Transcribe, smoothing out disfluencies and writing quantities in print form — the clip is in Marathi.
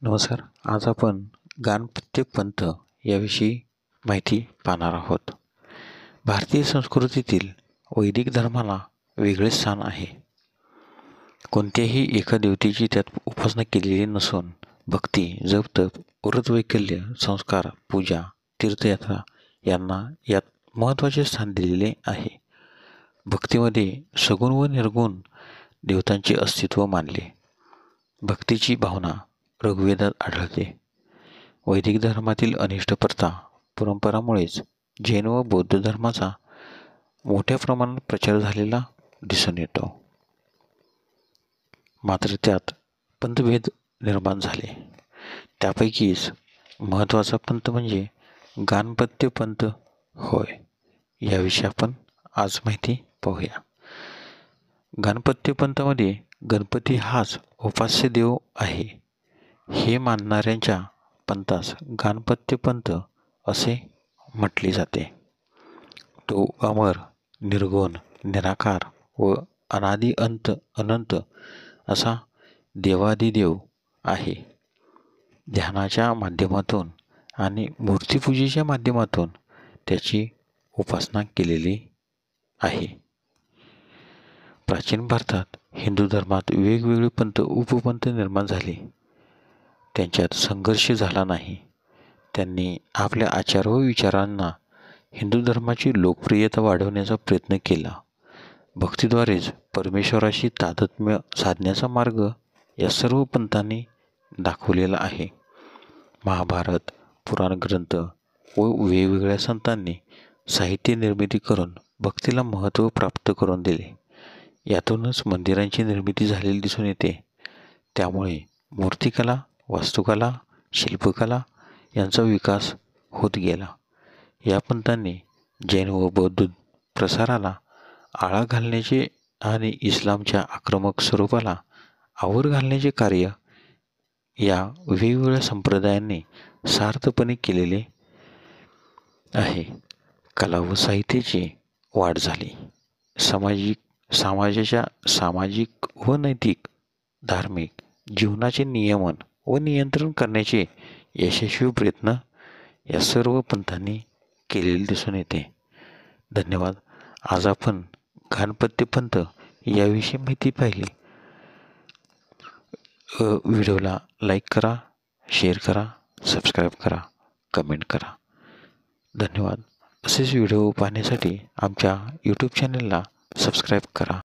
नमस्कार. आज आपण गाणपत्य पंथ याविषयी माहिती पाहणार आहोत. भारतीय संस्कृतीतील वैदिक धर्माला वेगळे स्थान आहे. कोणत्याही एका देवतेची त्यात उपासना केलेली नसून भक्ती, जप-तप, व्रत-वैकल्य, संस्कार, पूजा, तीर्थयात्रा यांना यात महत्त्वाचे स्थान दिलेले आहे. भक्तीमध्ये सगुण व निर्गुण देवतांचे अस्तित्व मानले. भक्तीची भावना ऋग्वेदात आढळते. वैदिक धर्मातील अनिष्ट प्रथा परंपरामुळेच जैन व बौद्ध धर्माचा मोठ्या प्रमाणात प्रचार झालेला दिसून येतो. मात्र त्यात पंथभेद निर्माण झाले. त्यापैकीच महत्त्वाचा पंथ म्हणजे गाणपत्य पंथ होय. याविषयी आपण आज माहिती पाहूया. गाणपत्य पंथामध्ये गणपती हाच उपास्य देव आहे हे मानणाऱ्यांच्या पंथास गाणपत्य पंथ असे म्हटले जाते. तो अमर, निर्गुण, निराकार व अनादि अनंत असा देवादिदेव आहे. ध्यानाच्या माध्यमातून आणि मूर्तिपूजेच्या माध्यमातून त्याची उपासना केलेली आहे. प्राचीन भारतात हिंदू धर्मात वेगवेगळे पंथ उपपंथ निर्माण झाले. त्यांच्यात संघर्ष झाला नाही. त्यांनी आपल्या आचार व विचारांना हिंदू धर्माची लोकप्रियता वाढवण्याचा प्रयत्न केला. भक्तीद्वारेच परमेश्वराशी तादात्म्य साधण्याचा मार्ग या सर्व पंथांनी दाखवलेला आहे. महाभारत, पुराण ग्रंथ व वेगवेगळ्या संतांनी साहित्य निर्मिती करून भक्तीला महत्त्व प्राप्त करून दिले. यातूनच मंदिरांची निर्मिती झालेली दिसून येते. त्यामुळे मूर्तिकला, वास्तुकला, शिल्पकला यांचा विकास होत गेला. या पंथांनी जैन व बौद्ध प्रसाराला आळा घालण्याचे आणि इस्लामच्या आक्रमक स्वरूपाला आवर घालण्याचे कार्य या वेगवेगळ्या संप्रदायांनी सार्थपणे केलेले आहे. कला व साहित्याची वाढ झाली. समाजाच्या सामाजिक व नैतिक, धार्मिक जीवनाचे नियमन व नियंत्रण करण्याचे यशस्वी प्रयत्न या सर्व पंथांनी केलेले दिसून येते. धन्यवाद. आज आपण गाणपत्य पंथ याविषयी माहिती पाहिली. व्हिडिओला लाईक करा, शेअर करा, सबस्क्राईब करा, कमेंट करा. धन्यवाद. असेच व्हिडिओ पाहण्यासाठी आमच्या यूट्यूब चॅनलला सबस्क्राईब करा.